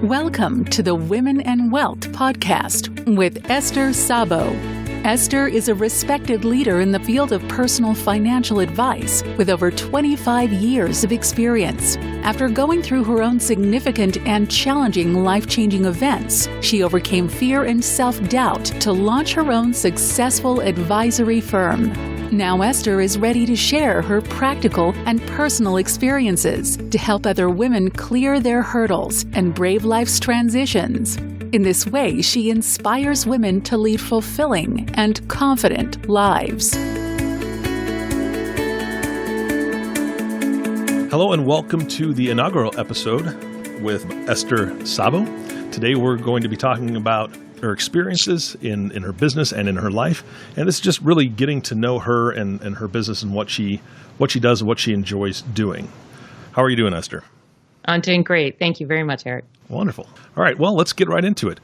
Welcome to the Women and Wealth podcast with Esther Szabo. Esther is a respected leader in the field of personal financial advice with over 25 years of experience. After going through her own significant and challenging life-changing events, she overcame fear and self-doubt to launch her own successful advisory firm. Now Esther is ready to share her practical and personal experiences to help other women clear their hurdles and brave life's transitions. In this way, she inspires women to lead fulfilling and confident lives. Hello and welcome to the inaugural episode with Esther Szabo. Today we're going to be talking about her experiences in her business and in her life. And it's just really getting to know her and her business and what she does and what she enjoys doing. How are you doing, Esther? I'm doing great. Thank you very much, Eric. Wonderful. All right. Well, let's get right into it.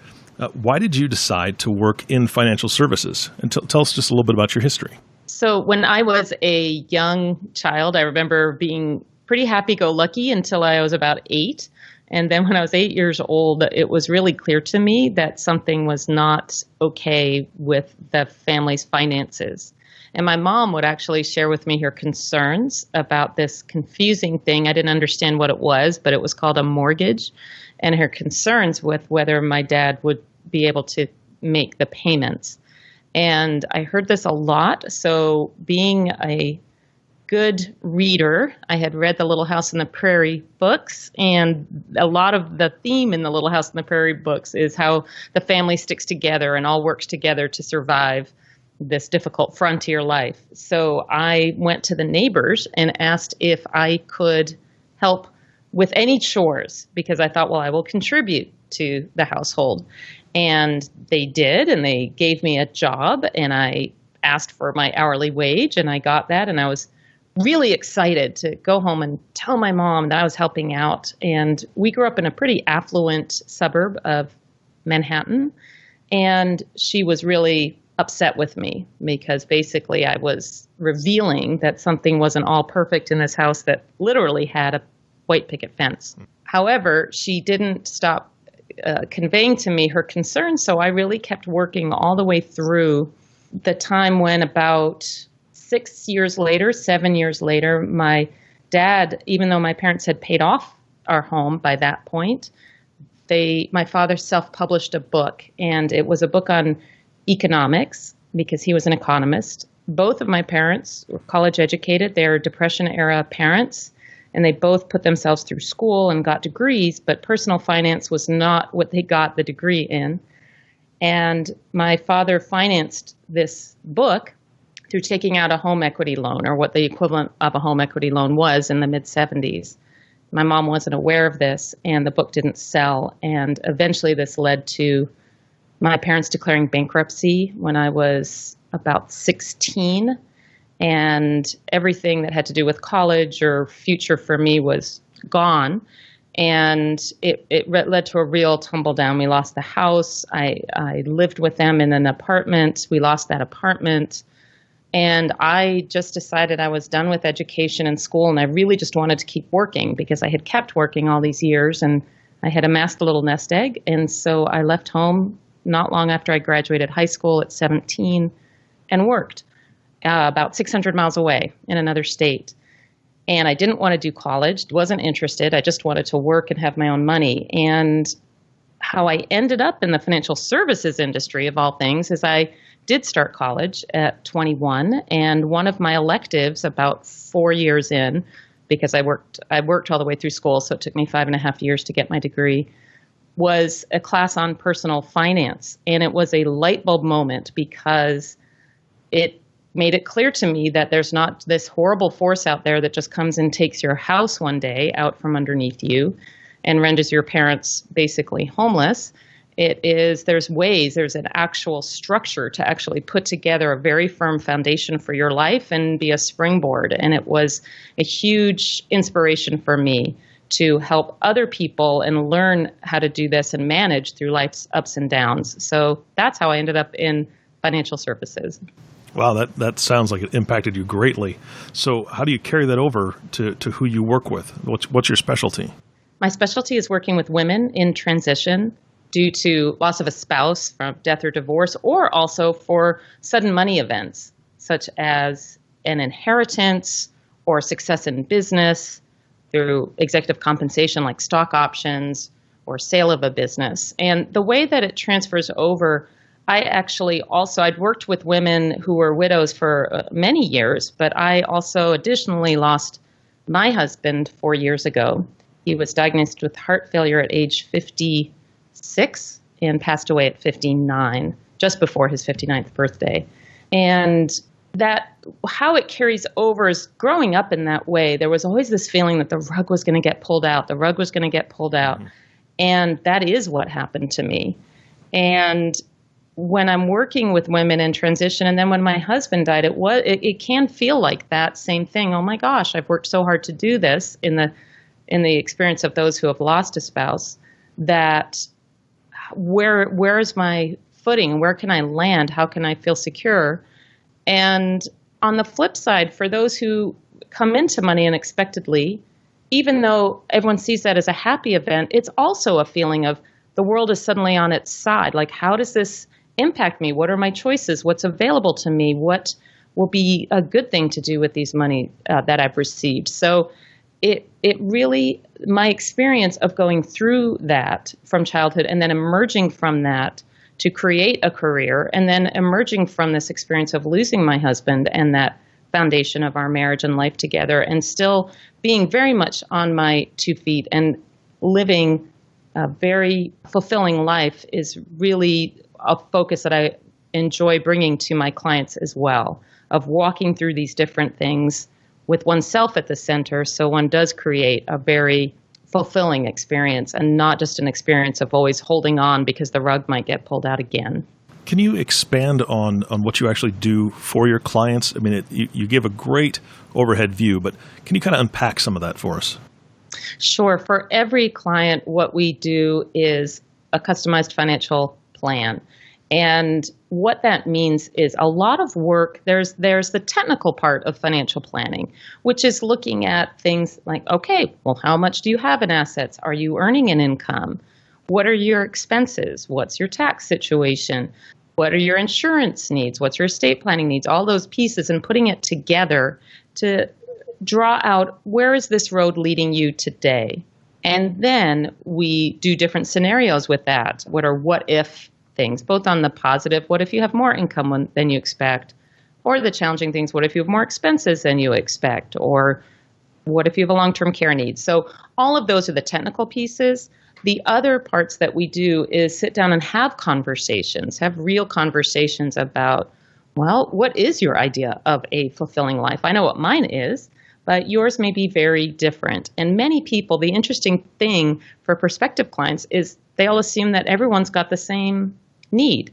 Why did you decide to work in financial services? And tell us just a little bit about your history. So when I was a young child, I remember being pretty happy-go-lucky until I was about 8. And then when I was 8 years old, it was really clear to me that something was not okay with the family's finances. And my mom would actually share with me her concerns about this confusing thing. I didn't understand what it was, but it was called a mortgage, and her concerns with whether my dad would be able to make the payments. And I heard this a lot. So being a good reader, I had read the Little House on the Prairie books, and a lot of the theme in the Little House on the Prairie books is how the family sticks together and all works together to survive this difficult frontier life. So I went to the neighbors and asked if I could help with any chores, because I thought, well, I will contribute to the household. And they did, and they gave me a job, and I asked for my hourly wage, and I got that, and I was really excited to go home and tell my mom that I was helping out. And we grew up in a pretty affluent suburb of Manhattan, and she was really upset with me because basically I was revealing that something wasn't all perfect in this house that literally had a white picket fence. However, she didn't stop conveying to me her concerns, so I really kept working all the way through the time when about 7 years later, my dad, even though my parents had paid off our home by that point, my father self-published a book, and it was a book on economics because he was an economist. Both of my parents were college educated. They're Depression-era parents, and they both put themselves through school and got degrees, but personal finance was not what they got the degree in. And my father financed this book through taking out a home equity loan, or what the equivalent of a home equity loan was in the mid-'70s. My mom wasn't aware of this, and the book didn't sell. And eventually this led to my parents declaring bankruptcy when I was about 16. And everything that had to do with college or future for me was gone. And it led to a real tumble down. We lost the house. I lived with them in an apartment. We lost that apartment. And I just decided I was done with education and school, and I really just wanted to keep working because I had kept working all these years, and I had amassed a little nest egg. And so I left home not long after I graduated high school at 17 and worked about 600 miles away in another state. And I didn't want to do college, wasn't interested. I just wanted to work and have my own money. And how I ended up in the financial services industry, of all things, is I did start college at 21, and one of my electives about 4 years in, because I worked all the way through school, so it took me 5.5 years to get my degree, was a class on personal finance. And it was a light bulb moment because it made it clear to me that there's not this horrible force out there that just comes and takes your house one day out from underneath you and renders your parents basically homeless. There's an actual structure to actually put together a very firm foundation for your life and be a springboard. And it was a huge inspiration for me to help other people and learn how to do this and manage through life's ups and downs. So that's how I ended up in financial services. Wow, that sounds like it impacted you greatly. So how do you carry that over to who you work with? What's your specialty? My specialty is working with women in transition due to loss of a spouse from death or divorce, or also for sudden money events, such as an inheritance or success in business through executive compensation like stock options or sale of a business. And the way that it transfers over, I'd worked with women who were widows for many years, but I also additionally lost my husband 4 years ago. He was diagnosed with heart failure at age 56 and passed away at 59, just before his 59th birthday. And that how it carries over is growing up in that way. There was always this feeling that the rug was going to get pulled out. The rug was going to get pulled out. Mm-hmm. And that is what happened to me. And when I'm working with women in transition, and then when my husband died, it can feel like that same thing. Oh my gosh, I've worked so hard to do this in the experience of those who have lost a spouse, that where is my footing? Where can I land? How can I feel secure? And on the flip side, for those who come into money unexpectedly, even though everyone sees that as a happy event, it's also a feeling of the world is suddenly on its side. Like, how does this impact me? What are my choices? What's available to me? What will be a good thing to do with these money that I've received? So it really, my experience of going through that from childhood and then emerging from that to create a career, and then emerging from this experience of losing my husband and that foundation of our marriage and life together, and still being very much on my 2 feet and living a very fulfilling life, is really a focus that I enjoy bringing to my clients as well, of walking through these different things with oneself at the center, so one does create a very fulfilling experience and not just an experience of always holding on because the rug might get pulled out again. Can you expand on what you actually do for your clients? I mean, you give a great overhead view, but can you kind of unpack some of that for us? Sure. For every client, what we do is a customized financial plan. And what that means is a lot of work. There's the technical part of financial planning, which is looking at things like, okay, well, how much do you have in assets? Are you earning an income? What are your expenses? What's your tax situation? What are your insurance needs? What's your estate planning needs? All those pieces, and putting it together to draw out, where is this road leading you today? And then we do different scenarios with that. What are what if things, both on the positive, what if you have more income than you expect, or the challenging things, what if you have more expenses than you expect, or what if you have a long-term care need? So all of those are the technical pieces. The other parts that we do is sit down and have conversations, have real conversations about, well, what is your idea of a fulfilling life? I know what mine is, but yours may be very different. And many people, the interesting thing for prospective clients is they all assume that everyone's got the same need.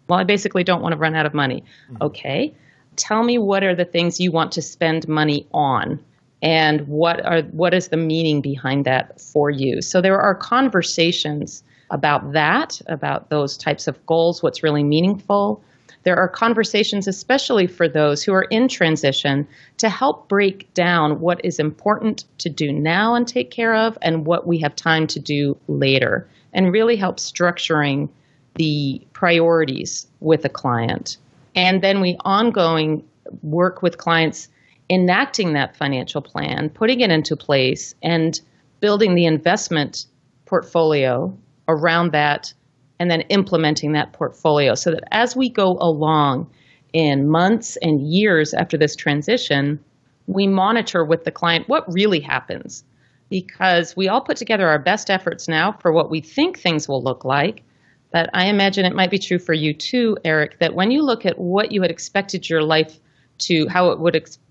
Well, I basically don't want to run out of money. Mm-hmm. Okay, tell me what are the things you want to spend money on, and what is the meaning behind that for you? So there are conversations about that, about those types of goals, what's really meaningful. There are conversations, especially for those who are in transition, to help break down what is important to do now and take care of, and what we have time to do later, and really help structuring the priorities with a client. And then we ongoing work with clients enacting that financial plan, putting it into place, and building the investment portfolio around that, and then implementing that portfolio so that as we go along in months and years after this transition, we monitor with the client what really happens. Because we all put together our best efforts now for what we think things will look like. But I imagine it might be true for you too, Eric, that when you look at what you had expected your life to, how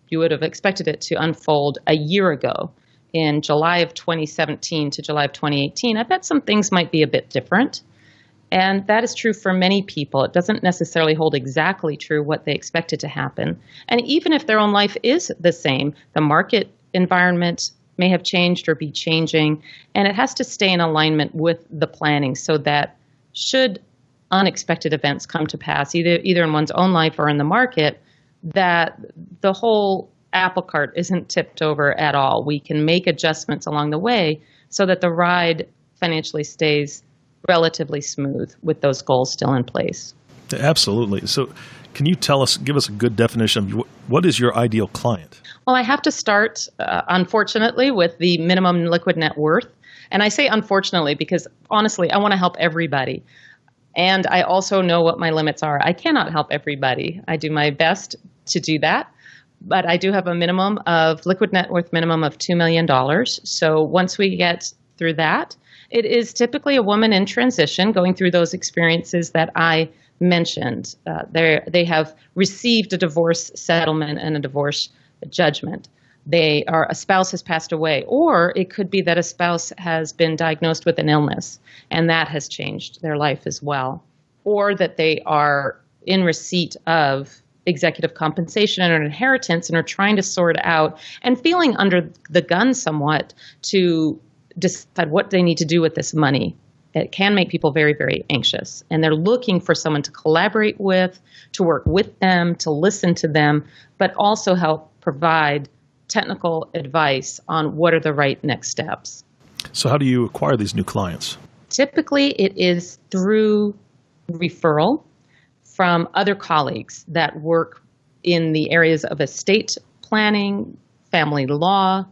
you would have expected it to unfold a year ago, in July of 2017 to July of 2018, I bet some things might be a bit different. And that is true for many people. It doesn't necessarily hold exactly true what they expected to happen. And even if their own life is the same, the market environment may have changed or be changing, and it has to stay in alignment with the planning so that should unexpected events come to pass, either in one's own life or in the market, that the whole apple cart isn't tipped over at all. We can make adjustments along the way so that the ride financially stays relatively smooth with those goals still in place. Absolutely. So can you give us a good definition of what is your ideal client? Well, I have to start, unfortunately, with the minimum liquid net worth. And I say unfortunately because honestly, I want to help everybody. And I also know what my limits are. I cannot help everybody. I do my best to do that. But I do have a minimum of liquid net worth minimum of $2 million. So once we get through that, it is typically a woman in transition going through those experiences that I mentioned. They have received a divorce settlement and a divorce judgment. A spouse has passed away, or it could be that a spouse has been diagnosed with an illness and that has changed their life as well, or that they are in receipt of executive compensation and an inheritance and are trying to sort out and feeling under the gun somewhat to decide what they need to do with this money. It can make people very, very anxious. And they're looking for someone to collaborate with, to work with them, to listen to them, but also help provide technical advice on what are the right next steps. So how do you acquire these new clients? Typically, it is through referral from other colleagues that work in the areas of estate planning, family law,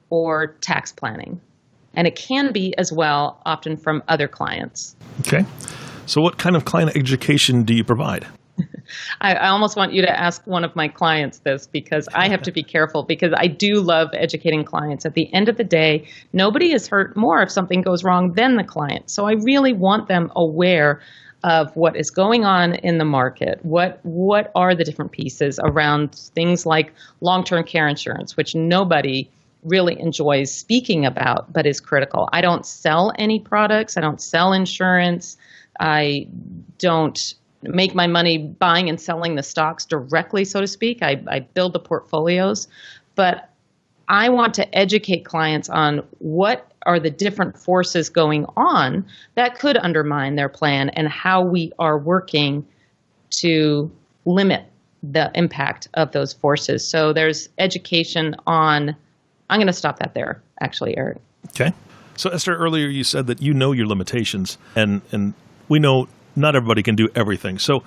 or tax planning. And it can be as well often from other clients. Okay. So what kind of client education do you provide? I almost want you to ask one of my clients this because I have to be careful because I do love educating clients. At the end of the day, nobody is hurt more if something goes wrong than the client. So I really want them aware of what is going on in the market. What are the different pieces around things like long-term care insurance, which nobody really enjoys speaking about, but is critical. I don't sell any products. I don't sell insurance. I don't make my money buying and selling the stocks directly, so to speak. I build the portfolios, but I want to educate clients on what are the different forces going on that could undermine their plan and how we are working to limit the impact of those forces. So there's education on, I'm going to stop that there, actually, Eric. Okay. So Esther, earlier you said that you know your limitations, and we know not everybody can do everything. So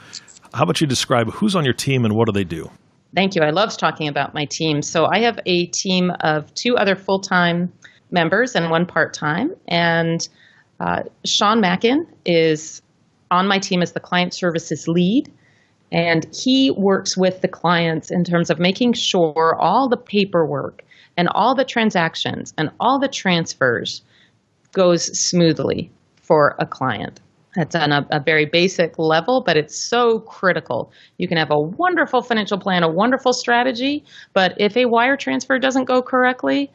how about you describe who's on your team and what do they do? Thank you. I love talking about my team. So I have a team of 2 other full-time members and 1 part-time. And Sean Mackin is on my team as the client services lead. And he works with the clients in terms of making sure all the paperwork and all the transactions and all the transfers goes smoothly for a client. That's on a very basic level, but it's so critical. You can have a wonderful financial plan, a wonderful strategy, but if a wire transfer doesn't go correctly,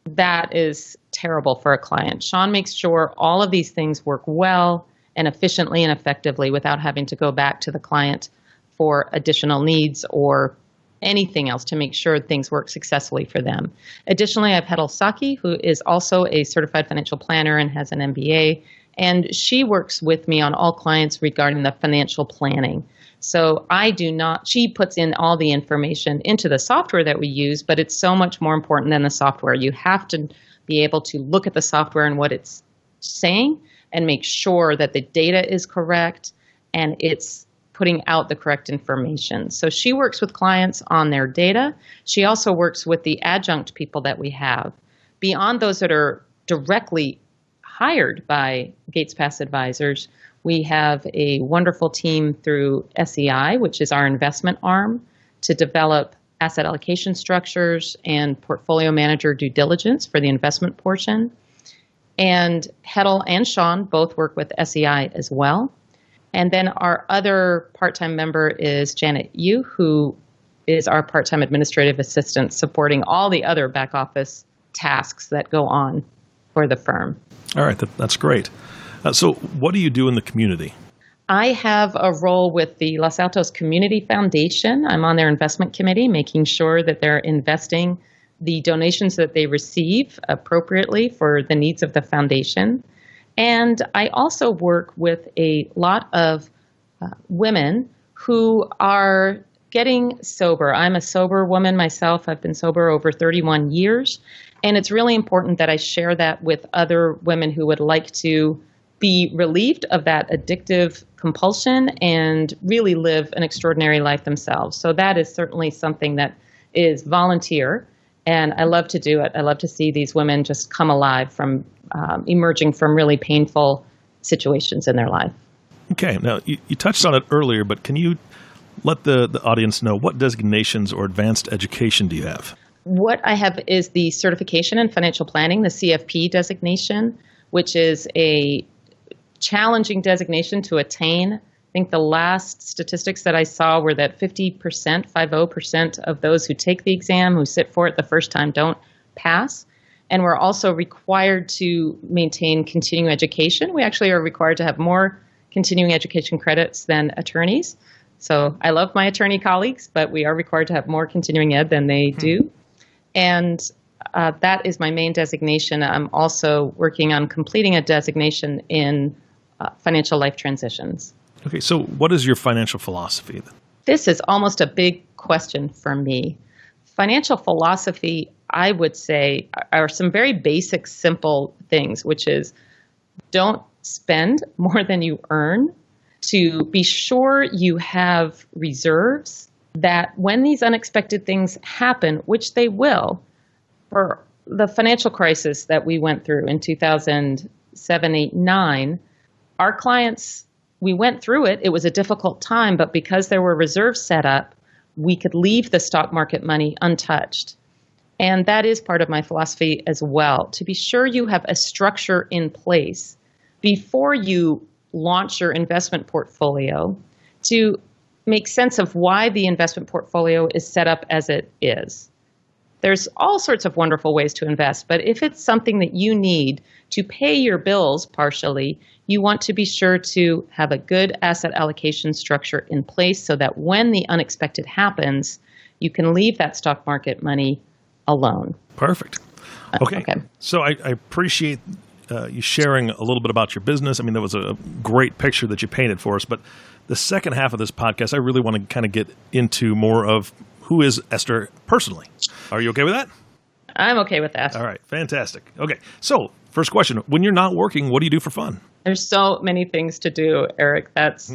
that is terrible for a client. Sean makes sure all of these things work well and efficiently and effectively without having to go back to the client for additional needs or anything else to make sure things work successfully for them. Additionally, I have Esther Szabo, who is also a certified financial planner and has an MBA. And she works with me on all clients regarding the financial planning. So she puts in all the information into the software that we use, but it's so much more important than the software. You have to be able to look at the software and what it's saying and make sure that the data is correct and it's putting out the correct information. So she works with clients on their data. She also works with the adjunct people that we have. Beyond those that are directly hired by Gates Pass Advisors, we have a wonderful team through SEI, which is our investment arm, to develop asset allocation structures and portfolio manager due diligence for the investment portion. And Hedel and Sean both work with SEI as well. And then our other part-time member is Janet Yu, who is our part-time administrative assistant supporting all the other back office tasks that go on for the firm. All right, that's great. So what do you do in the community? I have a role with the Los Altos Community Foundation. I'm on their investment committee, making sure that they're investing the donations that they receive appropriately for the needs of the foundation. And I also work with a lot of women who are getting sober. I'm a sober woman myself. I've been sober over 31 years. And it's really important that I share that with other women who would like to be relieved of that addictive compulsion and really live an extraordinary life themselves. So that is certainly something that is volunteer. And I love to do it. I love to see these women just come alive from emerging from really painful situations in their life. Okay. Now, you touched on it earlier, but can you let the audience know what designations or advanced education do you have? What I have is the certification in financial planning, the CFP designation, which is a challenging designation to attain. I think the last statistics that I saw were that 50% of those who take the exam, who sit for it the first time, don't pass. And we're also required to maintain continuing education. We actually are required to have more continuing education credits than attorneys. So I love my attorney colleagues, but we are required to have more continuing ed than they do. And that is my main designation. I'm also working on completing a designation in financial life transitions. Okay, so what is your financial philosophy? This is almost a big question for me. Financial philosophy, I would say, are some very basic, simple things, which is don't spend more than you earn, to be sure you have reserves, that when these unexpected things happen, which they will, for the financial crisis that we went through in 2007, 8, 9, our clients, we went through it. It was a difficult time, but because there were reserves set up, we could leave the stock market money untouched. And that is part of my philosophy as well, to be sure you have a structure in place before you launch your investment portfolio, to make sense of why the investment portfolio is set up as it is. There's all sorts of wonderful ways to invest, but if it's something that you need to pay your bills partially, you want to be sure to have a good asset allocation structure in place so that when the unexpected happens, you can leave that stock market money alone. Perfect. Okay. So I appreciate you sharing a little bit about your business. I mean, that was a great picture that you painted for us, but the second half of this podcast, I really want to kind of get into more of who is Esther personally. Are you okay with that? I'm okay with that. All right. Fantastic. Okay. So first question, when you're not working, what do you do for fun? There's so many things to do, Eric. That's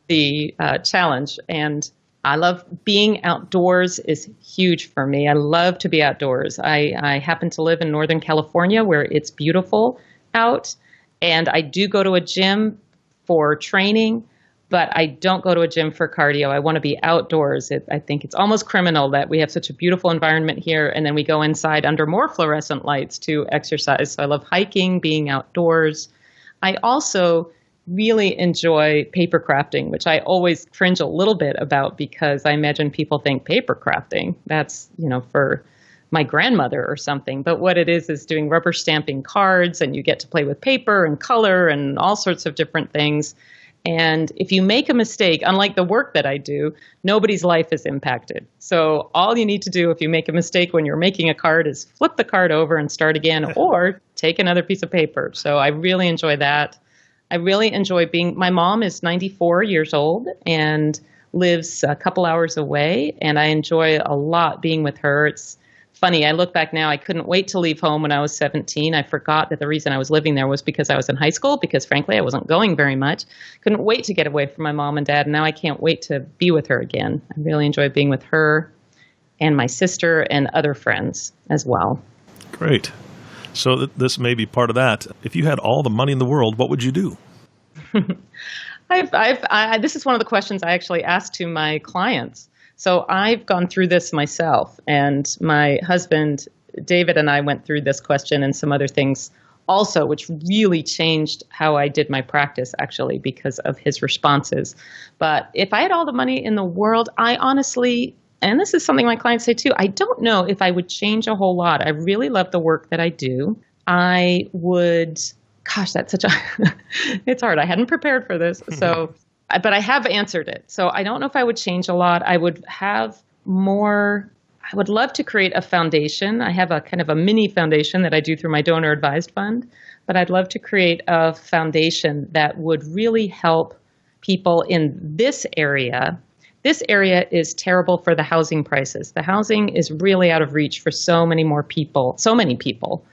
the challenge. And I love being outdoors is huge for me. I love to be outdoors. I happen to live in Northern California where it's beautiful out. And I do go to a gym for training, but I don't go to a gym for cardio. I want to be outdoors. I think it's almost criminal that we have such a beautiful environment here and then we go inside under more fluorescent lights to exercise. So I love hiking, being outdoors. I also really enjoy paper crafting, which I always cringe a little bit about because I imagine people think paper crafting, that's, for my grandmother or something. But what it is doing rubber stamping cards, and you get to play with paper and color and all sorts of different things. And if you make a mistake, unlike the work that I do, nobody's life is impacted. So all you need to do if you make a mistake when you're making a card is flip the card over and start again, or take another piece of paper. So I really enjoy that. I really enjoy my mom is 94 years old and lives a couple hours away, and I enjoy a lot being with her. It's funny, I look back now, I couldn't wait to leave home when I was 17. I forgot that the reason I was living there was because I was in high school, because frankly, I wasn't going very much. Couldn't wait to get away from my mom and dad, and now I can't wait to be with her again. I really enjoy being with her and my sister and other friends as well. Great. So this may be part of that. If you had all the money in the world, what would you do? This is one of the questions I actually asked to my clients. So I've gone through this myself, and my husband, David, and I went through this question and some other things also, which really changed how I did my practice, actually, because of his responses. But if I had all the money in the world, I honestly, and this is something my clients say too, I don't know if I would change a whole lot. I really love the work that I do. I would, gosh, that's such a, it's hard. I hadn't prepared for this. So, but I have answered it. So I don't know if I would change a lot. I would have more, I would love to create a foundation. I have a kind of a mini foundation that I do through my donor advised fund, but I'd love to create a foundation that would really help people in this area This area is terrible for the housing prices. The housing is really out of reach for so many people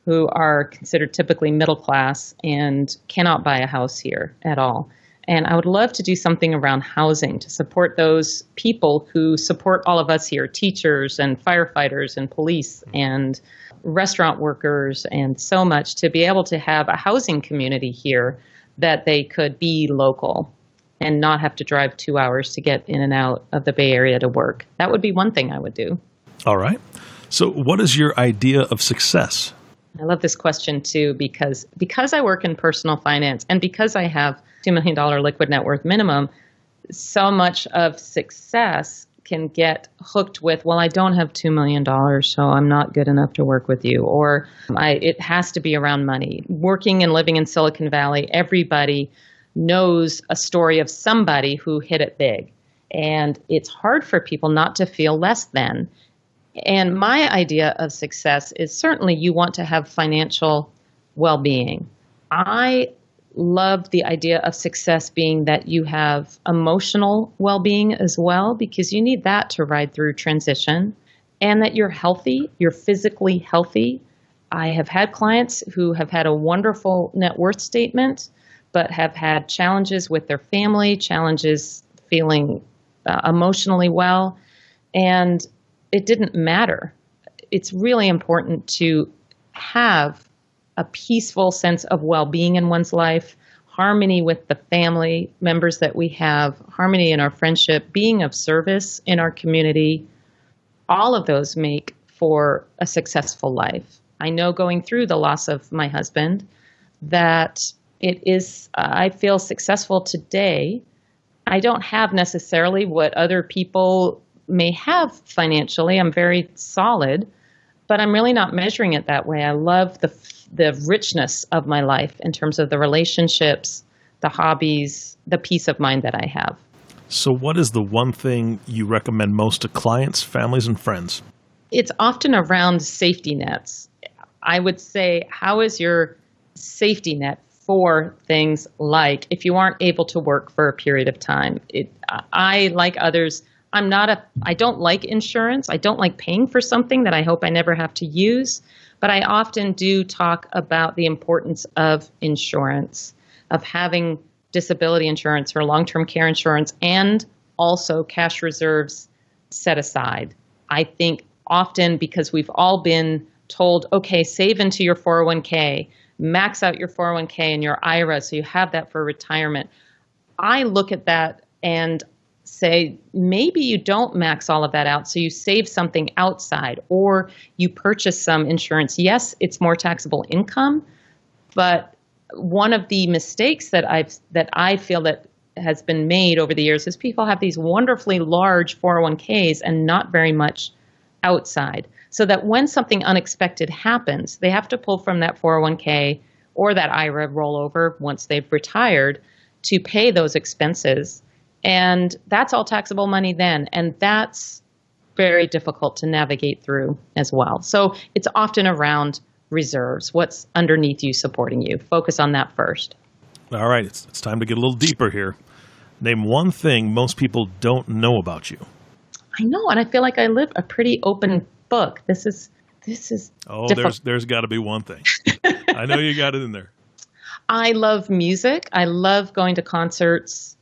who are considered typically middle class and cannot buy a house here at all. And I would love to do something around housing to support those people who support all of us here, teachers and firefighters and police and restaurant workers and so much, to be able to have a housing community here that they could be local and not have to drive 2 hours to get in and out of the Bay Area to work. That would be one thing I would do. All right. So what is your idea of success? I love this question too, because I work in personal finance and because I have $2 million liquid net worth minimum, so much of success can get hooked with, well, I don't have $2 million, so I'm not good enough to work with you. Or it has to be around money. Working and living in Silicon Valley, everybody knows a story of somebody who hit it big. And it's hard for people not to feel less than. And my idea of success is certainly you want to have financial well-being. I love the idea of success being that you have emotional well-being as well, because you need that to ride through transition, and that you're healthy, you're physically healthy. I have had clients who have had a wonderful net worth statement, but have had challenges with their family, challenges feeling emotionally well, and it didn't matter. It's really important to have a peaceful sense of well-being in one's life, harmony with the family members that we have, harmony in our friendship, being of service in our community. All of those make for a successful life. I know going through the loss of my husband that I feel successful today. I don't have necessarily what other people may have financially. I'm very solid, but I'm really not measuring it that way. I love the richness of my life in terms of the relationships, the hobbies, the peace of mind that I have. So what is the one thing you recommend most to clients, families, and friends? It's often around safety nets. I would say, how is your safety net for things like if you aren't able to work for a period of time? I, like others, I don't like insurance. I don't like paying for something that I hope I never have to use. But I often do talk about the importance of insurance, of having disability insurance or long-term care insurance, and also cash reserves set aside. I think often because we've all been told, okay, save into your 401k, max out your 401k and your IRA so you have that for retirement. I look at that and say, maybe you don't max all of that out, so you save something outside, or you purchase some insurance. Yes, it's more taxable income, but one of the mistakes that I feel that has been made over the years is people have these wonderfully large 401ks and not very much outside, so that when something unexpected happens, they have to pull from that 401k or that IRA rollover once they've retired to pay those expenses. And that's all taxable money then. And that's very difficult to navigate through as well. So it's often around reserves. What's underneath you supporting you? Focus on that first. All right. It's time to get a little deeper here. Name one thing most people don't know about you. I know. And I feel like I live a pretty open book. This is difficult. There's got to be one thing. I know you got it in there. I love music. I love going to concerts.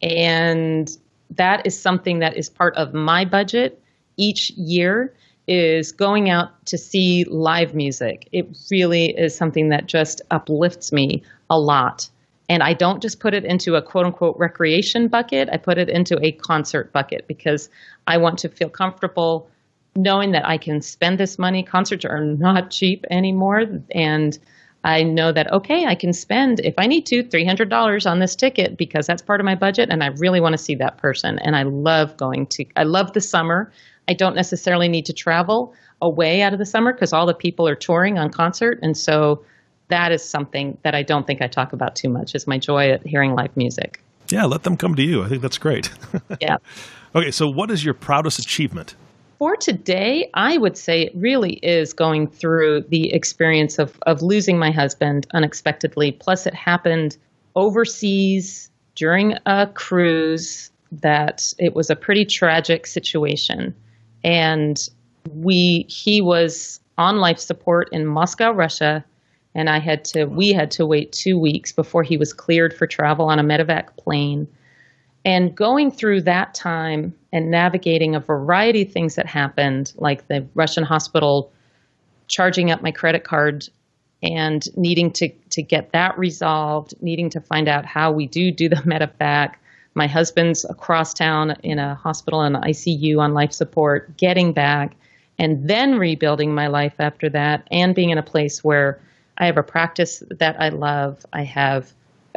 And that is something that is part of my budget each year, is going out to see live music. It really is something that just uplifts me a lot. And I don't just put it into a quote unquote recreation bucket. I put it into a concert bucket because I want to feel comfortable knowing that I can spend this money. Concerts are not cheap anymore. And I know that, okay, I can spend, if I need to, $300 on this ticket because that's part of my budget and I really want to see that person. And I love the summer. I don't necessarily need to travel away out of the summer because all the people are touring on concert. And so that is something that I don't think I talk about too much, is my joy at hearing live music. Yeah, let them come to you. I think that's great. Yeah. Okay, so what is your proudest achievement? For today, I would say it really is going through the experience of losing my husband unexpectedly. Plus, it happened overseas during a cruise that it was a pretty tragic situation. And he was on life support in Moscow, Russia, and we had to wait 2 weeks before he was cleared for travel on a medevac plane. And going through that time and navigating a variety of things that happened, like the Russian hospital charging up my credit card and needing to get that resolved, needing to find out how we do the medevac. My husband's across town in a hospital in the ICU on life support, getting back, and then rebuilding my life after that, and being in a place where I have a practice that I love. I have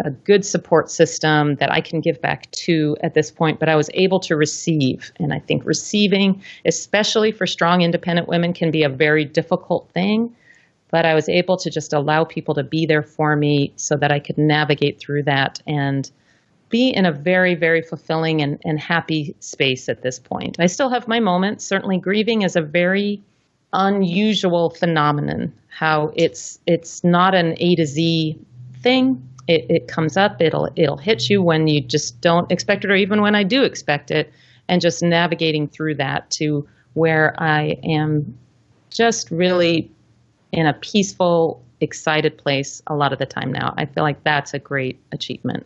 a good support system that I can give back to at this point, but I was able to receive. And I think receiving, especially for strong, independent women, can be a very difficult thing. But I was able to just allow people to be there for me so that I could navigate through that and be in a very, very fulfilling and happy space at this point. I still have my moments. Certainly grieving is a very unusual phenomenon, how it's not an A to Z thing. It comes up, it'll hit you when you just don't expect it, or even when I do expect it, and just navigating through that to where I am just really in a peaceful, excited place a lot of the time now. I feel like that's a great achievement.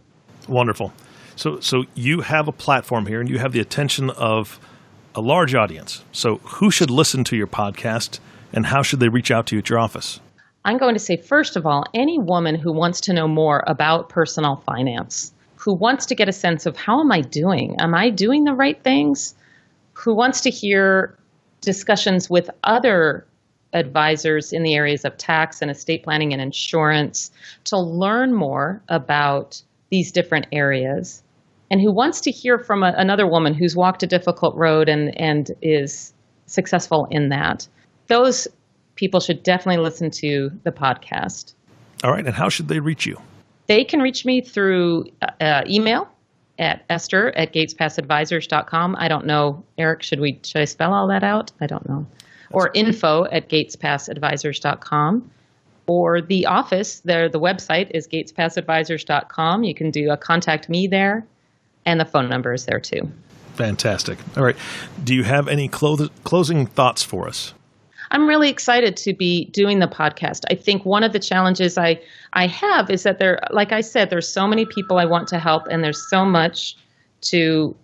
Wonderful. So you have a platform here and you have the attention of a large audience. So who should listen to your podcast and how should they reach out to you at your office? I'm going to say, first of all, any woman who wants to know more about personal finance, who wants to get a sense of how am I doing? Am I doing the right things? Who wants to hear discussions with other advisors in the areas of tax and estate planning and insurance to learn more about these different areas, and who wants to hear from another woman who's walked a difficult road and is successful in that. Those people should definitely listen to the podcast. All right. And how should they reach you? They can reach me through email at esther@gatespassadvisors.com. I don't know, Eric, should I spell all that out? I don't know. Or info@gatespassadvisors.com. Or the office, the website is gatespassadvisors.com. You can do a contact me there, and the phone number is there too. Fantastic. All right. Do you have any closing thoughts for us? I'm really excited to be doing the podcast. I think one of the challenges I have is that like I said, there's so many people I want to help, and there's so much that's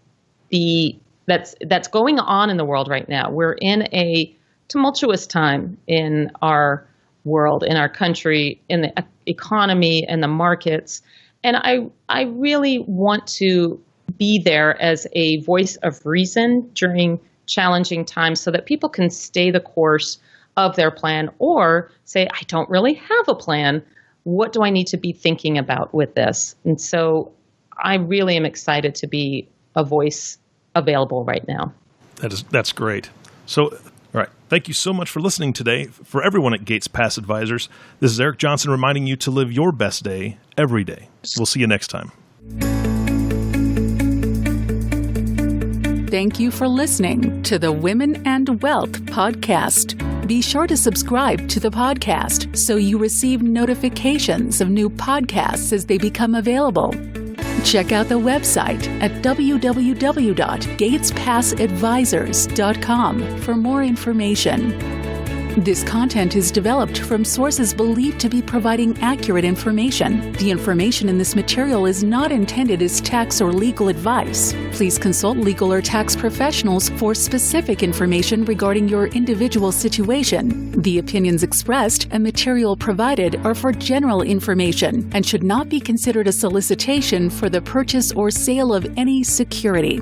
going on in the world right now. We're in a tumultuous time in our world, in our country, in the economy and the markets. And I really want to be there as a voice of reason during challenging times so that people can stay the course of their plan, or say, I don't really have a plan. What do I need to be thinking about with this? And so I really am excited to be a voice available right now. That's great. So, all right. Thank you so much for listening today. For everyone at Gates Pass Advisors, this is Eric Johnson reminding you to live your best day every day. We'll see you next time. Thank you for listening to the Women and Wealth podcast. Be sure to subscribe to the podcast so you receive notifications of new podcasts as they become available. Check out the website at www.gatespassadvisors.com for more information. This content is developed from sources believed to be providing accurate information. The information in this material is not intended as tax or legal advice. Please consult legal or tax professionals for specific information regarding your individual situation. The opinions expressed and material provided are for general information and should not be considered a solicitation for the purchase or sale of any security.